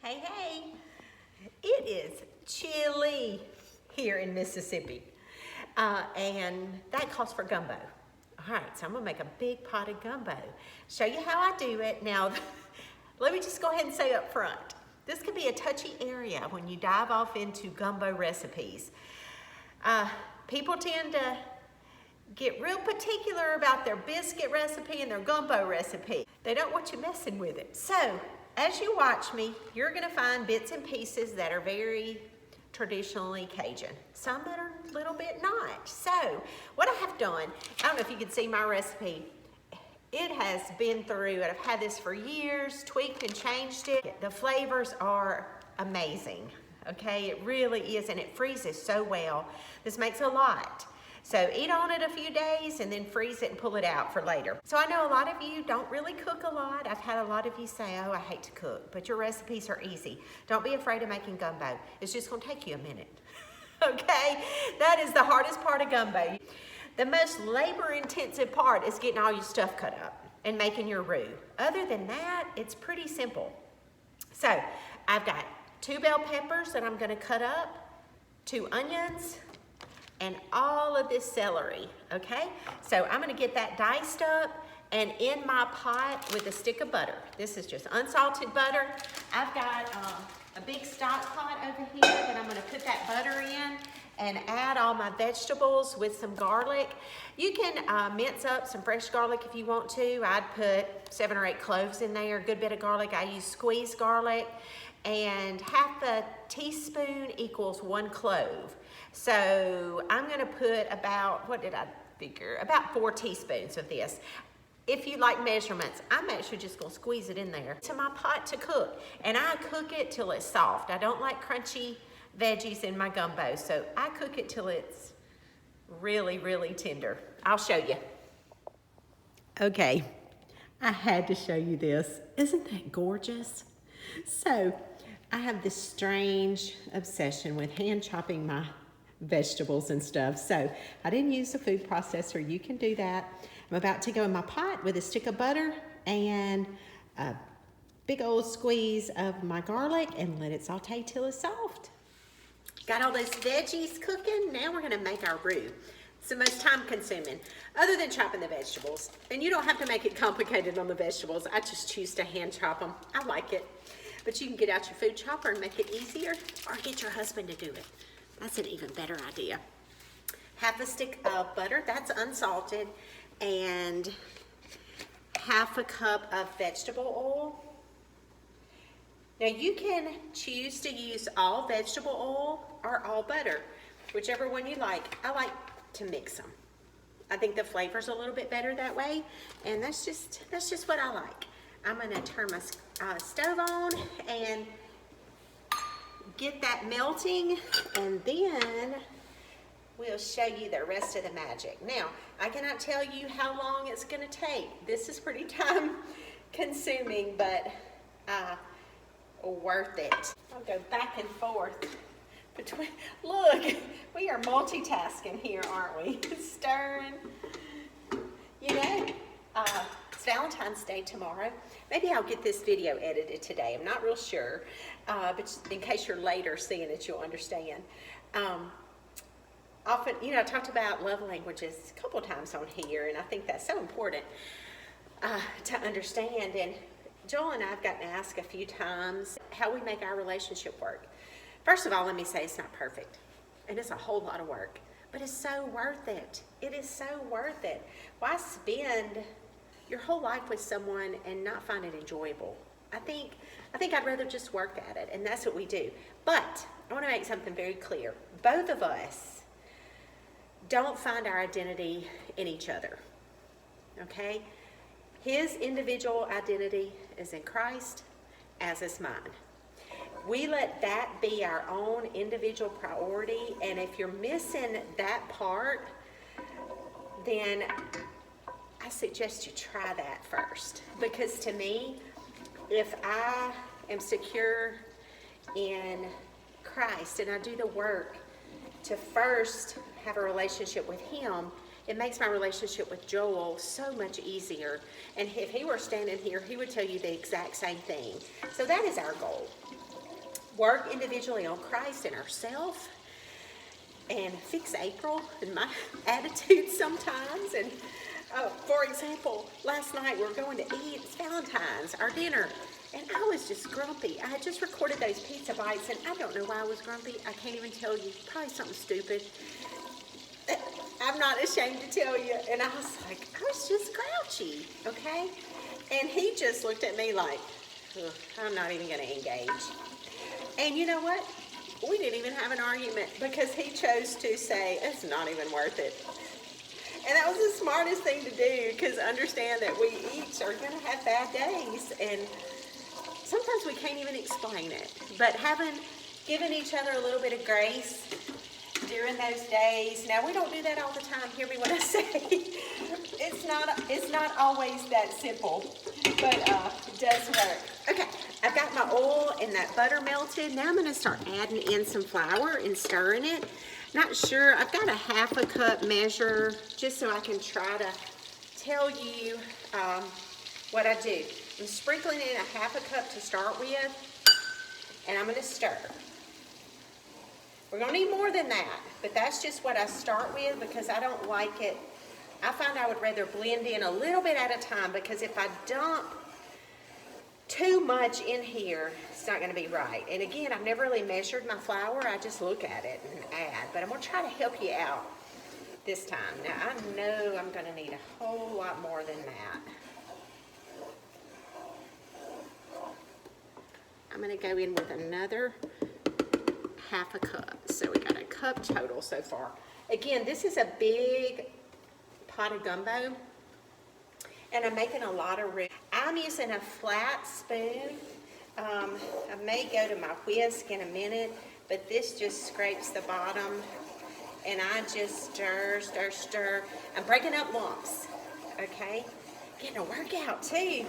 Hey, hey, it is chilly here in Mississippi, and that calls for gumbo. All right, so I'm gonna make a big pot of gumbo. Show you how I do it. Now, let me just go ahead and say up front, this could be a touchy area when you dive off into gumbo recipes. People tend to get real particular about their biscuit recipe and their gumbo recipe. They don't want you messing with it. So, as you watch me, you're gonna find bits and pieces that are very traditionally Cajun. Some that are a little bit not. So, what I have done, I don't know if you can see my recipe, it has been through, and I've had this for years, tweaked and changed it. The flavors are amazing, okay? It really is, and it freezes so well. This makes a lot. So eat on it a few days and then freeze it and pull it out for later. So I know a lot of you don't really cook a lot. I've had a lot of you say, oh, I hate to cook, but your recipes are easy. Don't be afraid of making gumbo. It's just gonna take you a minute, okay? That is the hardest part of gumbo. The most labor-intensive part is getting all your stuff cut up and making your roux. Other than that, it's pretty simple. So I've got 2 bell peppers that I'm gonna cut up, 2 onions, and all of this celery, okay? So I'm gonna get that diced up and in my pot with a stick of butter. This is just unsalted butter. I've got a big stock pot over here that I'm gonna put that butter in and add all my vegetables with some garlic. You can mince up some fresh garlic if you want to. I'd put 7 or 8 cloves in there, a good bit of garlic. I use squeezed garlic, and half a teaspoon equals 1 clove. So I'm gonna put about, what did I figure? About 4 teaspoons of this. If you like measurements, I'm actually just gonna squeeze it in there to my pot to cook. And I cook it till it's soft. I don't like crunchy veggies in my gumbo, so I cook it till it's really, really tender. I'll show you. Okay, I had to show you this. Isn't that gorgeous? So, I have this strange obsession with hand chopping my vegetables and stuff. So I didn't use a food processor. You can do that. I'm about to go in my pot with a stick of butter and a big old squeeze of my garlic and let it saute till it's soft. Got all those veggies cooking. Now we're gonna make our roux. It's the most time consuming, other than chopping the vegetables. And you don't have to make it complicated on the vegetables. I just choose to hand chop them. I like it. But you can get out your food chopper and make it easier, or get your husband to do it. That's an even better idea. Half a stick of butter, that's unsalted, and half a cup of vegetable oil. Now you can choose to use all vegetable oil or all butter, whichever one you like. I like to mix them. I think the flavor's a little bit better that way, and that's just what I like. I'm gonna turn my stove on and get that melting, and then we'll show you the rest of the magic. Now, I cannot tell you how long it's gonna take. This is pretty time consuming, but worth it. I'll go back and forth between, look, we are multitasking here, aren't we? Stirring, you know. It's Valentine's Day tomorrow. Maybe I'll get this video edited today. I'm not real sure, but in case you're later seeing it, you'll understand. Often, you know, I talked about love languages a couple times on here, and I think that's so important to understand. And Joel and I have gotten asked a few times how we make our relationship work. First of all, let me say it's not perfect, and it's a whole lot of work, but it's so worth it. It is so worth it. Why spend your whole life with someone and not find it enjoyable? I think I'd rather just work at it, and that's what we do. But I want to make something very clear. Both of us don't find our identity in each other, okay? His individual identity is in Christ, as is mine. We let that be our own individual priority, and if you're missing that part, then I suggest you try that first. Because to me, if I am secure in Christ and I do the work to first have a relationship with Him, it makes my relationship with Joel so much easier. And if he were standing here, he would tell you the exact same thing. So that is our goal. work individually on Christ and ourselves and fix April and my attitude sometimes. And for example, last night we were going to eat, it's Valentine's, our dinner, and I was just grumpy. I had just recorded those pizza bites, and I don't know why I was grumpy. I can't even tell you, probably something stupid. I'm not ashamed to tell you. And I was like, I was just grouchy, okay? And he just looked at me like, I'm not even gonna engage. And you know what? We didn't even have an argument because he chose to say, it's not even worth it. And that was the smartest thing to do, because understand that we each are gonna have bad days, and sometimes we can't even explain it. But given each other a little bit of grace during those days. Now, we don't do that all the time, hear me when I say. It's not always that simple, but it does work. Okay, I've got my oil and that butter melted. Now I'm gonna start adding in some flour and stirring it. Not sure, I've got a 1/2 cup measure just so I can try to tell you what I do. I'm sprinkling in a 1/2 cup to start with, and I'm gonna stir. We're gonna need more than that, but that's just what I start with because I don't like it. I find I would rather blend in a little bit at a time, because if I dump too much in here, it's not gonna be right. And again, I've never really measured my flour. I just look at it and add, but I'm gonna try to help you out this time. Now, I know I'm gonna need a whole lot more than that. I'm gonna go in with another 1/2 cup. So we got a cup total so far. Again, this is a big pot of gumbo, and I'm making a lot of room. I'm using a flat spoon. I may go to my whisk in a minute, but this just scrapes the bottom, and I just stir, stir, stir. I'm breaking up lumps, okay? Getting a workout too.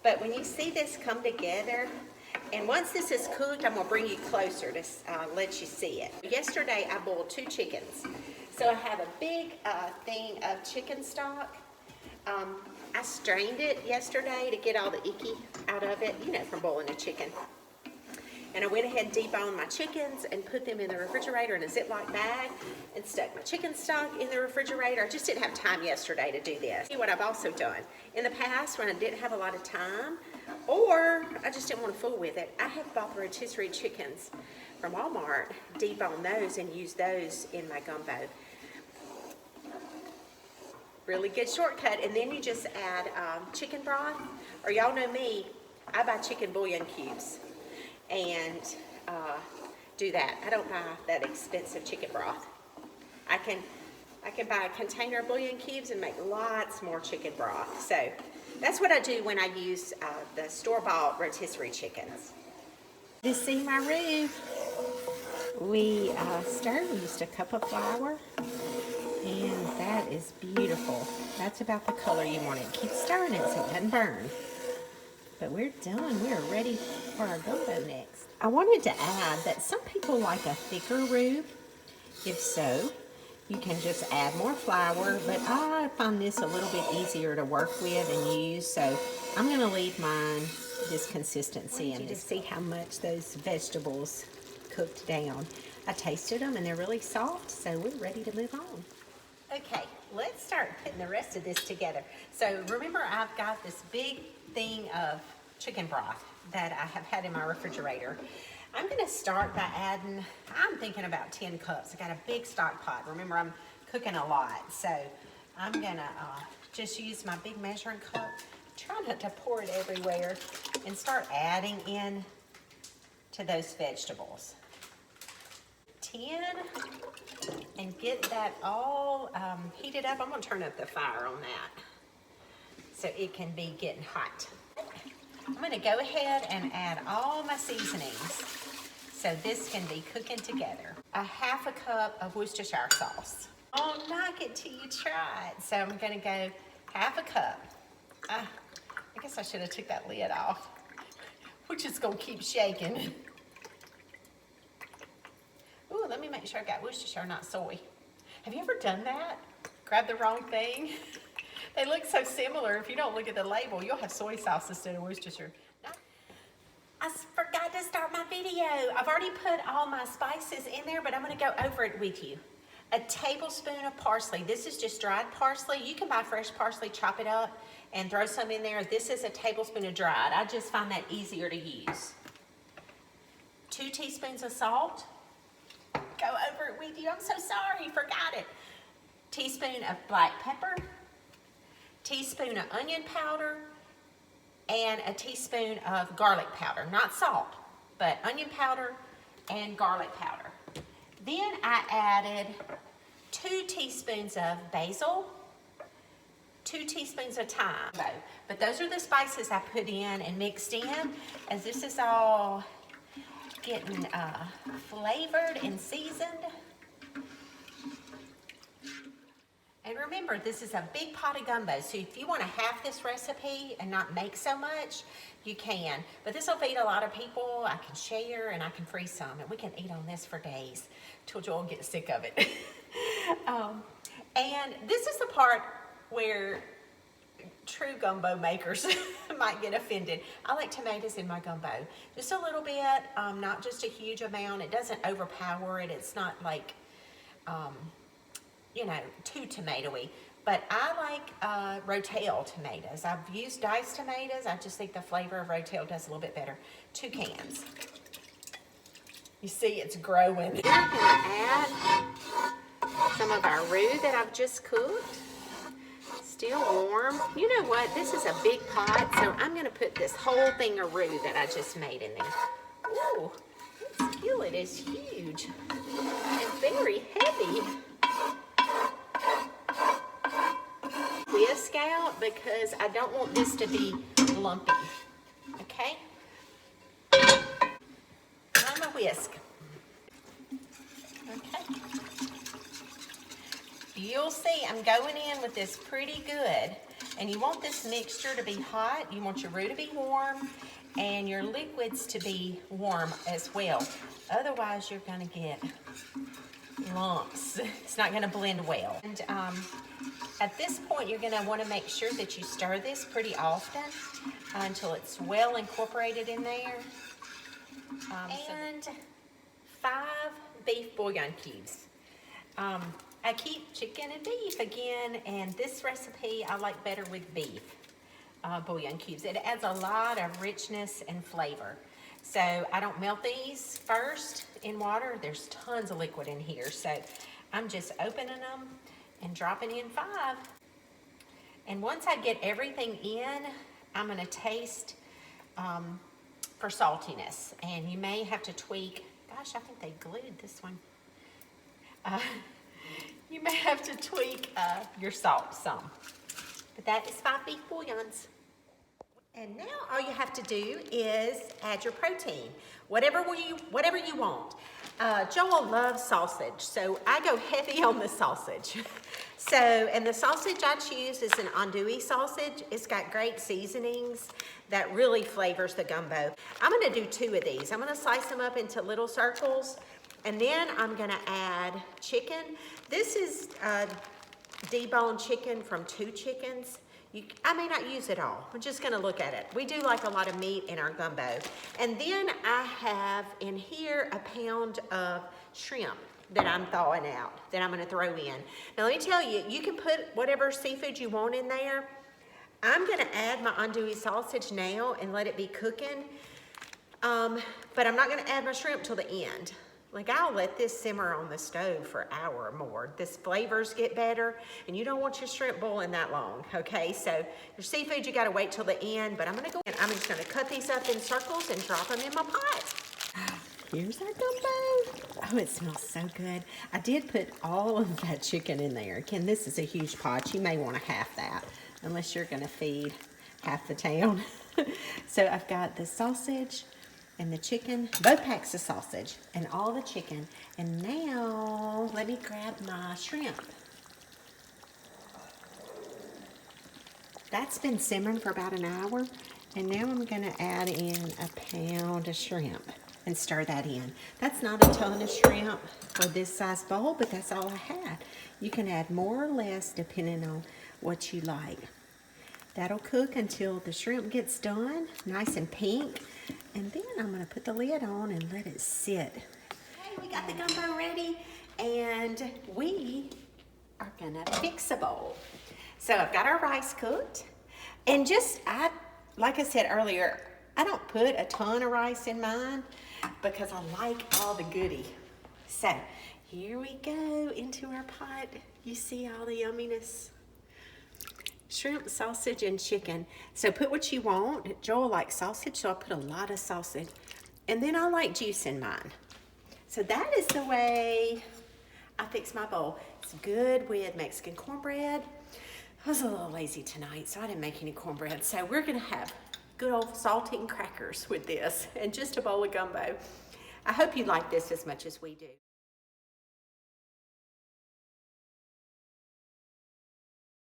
But when you see this come together, and once this is cooked, I'm gonna bring you closer to let you see it. Yesterday, I boiled 2 chickens. So I have a big thing of chicken stock. I strained it yesterday to get all the icky out of it, you know, from boiling a chicken. And I went ahead and deboned my chickens and put them in the refrigerator in a Ziploc bag and stuck my chicken stock in the refrigerator. I just didn't have time yesterday to do this. See what I've also done. In the past, when I didn't have a lot of time, or I just didn't want to fool with it, I have bought the rotisserie chickens from Walmart, debone those, and use those in my gumbo. Really good shortcut. And then you just add chicken broth, or y'all know me, I buy chicken bouillon cubes and do that. I don't buy that expensive chicken broth. I can buy a container of bouillon cubes and make lots more chicken broth. So that's what I do when I use the store-bought rotisserie chickens. To see my roux, we stirred. We used a cup of flour, and that is beautiful. That's about the color you want it. Keep stirring it so it doesn't burn. But we're done. We're ready for our gumbo next. I wanted to add that some people like a thicker roux. If so, you can just add more flour, but I find this a little bit easier to work with and use, so I'm going to leave mine this consistency. And just see how much those vegetables cooked down. I tasted them and they're really soft, so we're ready to move on. Okay, let's start putting the rest of this together. So remember, I've got this big thing of chicken broth that I have had in my refrigerator. I'm gonna start by adding, I'm thinking about 10 cups. I got a big stock pot. Remember, I'm cooking a lot, so I'm gonna just use my big measuring cup. Try not to pour it everywhere, and start adding in to those vegetables. 10, and get that all heated up. I'm gonna turn up the fire on that so it can be getting hot. I'm gonna go ahead and add all my seasonings so this can be cooking together. A 1/2 cup of Worcestershire sauce. Oh, knock it till you try it. So I'm gonna go 1/2 cup. I guess I should have took that lid off. We're just gonna keep shaking. Ooh, let me make sure I got Worcestershire, not soy. Have you ever done that? Grab the wrong thing? They look so similar. If you don't look at the label, you'll have soy sauce instead of Worcestershire. I forgot to start my video. I've already put all my spices in there, but I'm gonna go over it with you. A tablespoon of parsley. This is just dried parsley. You can buy fresh parsley, chop it up, and throw some in there. This is a tablespoon of dried. I just find that easier to use. 2 teaspoons of salt. Go over it with you. I'm so sorry, forgot it. Teaspoon of black pepper. Teaspoon of onion powder. And a teaspoon of garlic powder. Not salt, but onion powder and garlic powder. Then I added 2 teaspoons of basil, 2 teaspoons of thyme. But those are the spices I put in and mixed in as this is all getting flavored and seasoned. And remember, this is a big pot of gumbo, so if you want to half this recipe and not make so much, you can. But this will feed a lot of people. I can share and I can freeze some, and we can eat on this for days till Joel gets sick of it. And this is the part where true gumbo makers might get offended. I like tomatoes in my gumbo. Just a little bit, not just a huge amount. It doesn't overpower it. It's not like, you know, too tomatoey. But I like Rotel tomatoes. I've used diced tomatoes. I just think the flavor of Rotel does a little bit better. 2 cans. You see it's growing. We're gonna add some of our roux that I've just cooked. Still warm. You know what? This is a big pot, so I'm gonna put this whole thing of roux that I just made in there. Ooh, this skillet is huge and very heavy. Whisk out because I don't want this to be lumpy. Okay? I'm a whisk. Okay. You'll see I'm going in with this pretty good. And you want this mixture to be hot. You want your roux to be warm and your liquids to be warm as well. Otherwise, you're going to get lumps. It's not going to blend well. And at this point, you're going to want to make sure that you stir this pretty often until it's well incorporated in there. And 5 beef bouillon cubes. I keep chicken and beef again, and this recipe I like better with beef bouillon cubes. It adds a lot of richness and flavor. So I don't melt these first in water. There's tons of liquid in here. So I'm just opening them and dropping in 5. And once I get everything in, I'm gonna taste for saltiness. And you may have to tweak, gosh, I think they glued this one. You may have to tweak your salt some. But that is 5 beef bouillons. And now all you have to do is add your protein, whatever you want. Joel loves sausage, so I go heavy on the sausage. And the sausage I choose is an andouille sausage. It's got great seasonings that really flavors the gumbo. I'm gonna do 2 of these. I'm gonna slice them up into little circles, and then I'm gonna add chicken. This is deboned chicken from 2 chickens. I may not use it all. I'm just gonna look at it. We do like a lot of meat in our gumbo. And then I have in here a pound of shrimp that I'm thawing out, that I'm gonna throw in. Now let me tell you, you can put whatever seafood you want in there. I'm gonna add my andouille sausage now and let it be cooking. But I'm not gonna add my shrimp till the end. Like, I'll let this simmer on the stove for an hour or more. This flavors get better, and you don't want your shrimp boiling that long, okay? So your seafood, you gotta wait till the end, but I'm gonna go in. I'm just gonna cut these up in circles and drop them in my pot. Here's our gumbo. Oh, it smells so good. I did put all of that chicken in there. Again, this is a huge pot. You may want to half that, unless you're gonna feed half the town. So I've got the sausage and the chicken, both packs of sausage, and all the chicken. And now, let me grab my shrimp. That's been simmering for about an hour, and now I'm gonna add in a pound of shrimp and stir that in. That's not a ton of shrimp for this size bowl, but that's all I had. You can add more or less depending on what you like. That'll cook until the shrimp gets done, nice and pink. And then I'm gonna put the lid on and let it sit. Okay, we got the gumbo ready, and we are gonna fix a bowl. So I've got our rice cooked, and like I said earlier, I don't put a ton of rice in mine because I like all the goodie. So here we go into our pot. You see all the yumminess. Shrimp, sausage, and chicken. So put what you want. Joel likes sausage, so I put a lot of sausage. And then I like juice in mine. So that is the way I fix my bowl. It's good with Mexican cornbread. I was a little lazy tonight, so I didn't make any cornbread. So we're gonna have good old saltine crackers with this and just a bowl of gumbo. I hope you like this as much as we do.